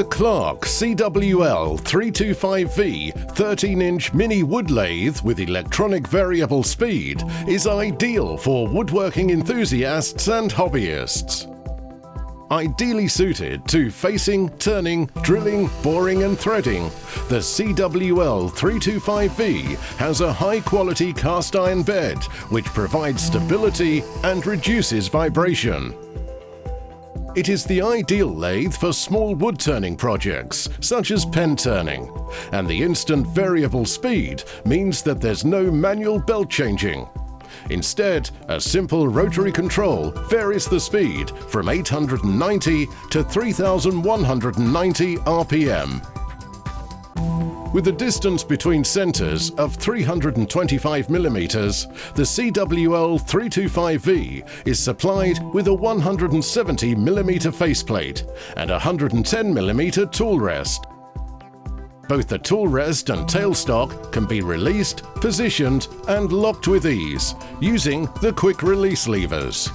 The Clarke CWL325V 13-inch mini wood lathe with electronic variable speed is ideal for woodworking enthusiasts and hobbyists. Ideally suited to facing, turning, drilling, boring and threading, the CWL325V has a high-quality cast iron bed which provides stability and reduces vibration. It is the ideal lathe for small wood turning projects, such as pen turning, and the instant variable speed means that there's no manual belt changing. Instead, a simple rotary control varies the speed from 890 to 3190 RPM. With a distance between centers of 325 mm, the CWL325V is supplied with a 170 mm faceplate and a 110 mm tool rest. Both the tool rest and tailstock can be released, positioned and locked with ease using the quick release levers.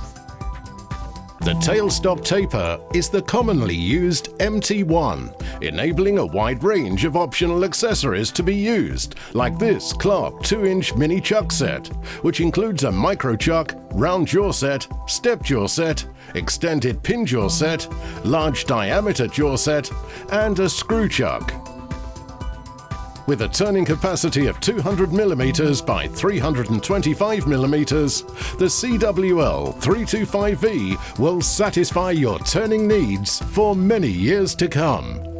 The Tailstock Taper is the commonly used MT1, enabling a wide range of optional accessories to be used, like this Clarke 2-inch mini chuck set, which includes a micro chuck, round jaw set, step jaw set, extended pin jaw set, large diameter jaw set, and a screw chuck. With a turning capacity of 200 mm by 325 mm, the CWL325V will satisfy your turning needs for many years to come.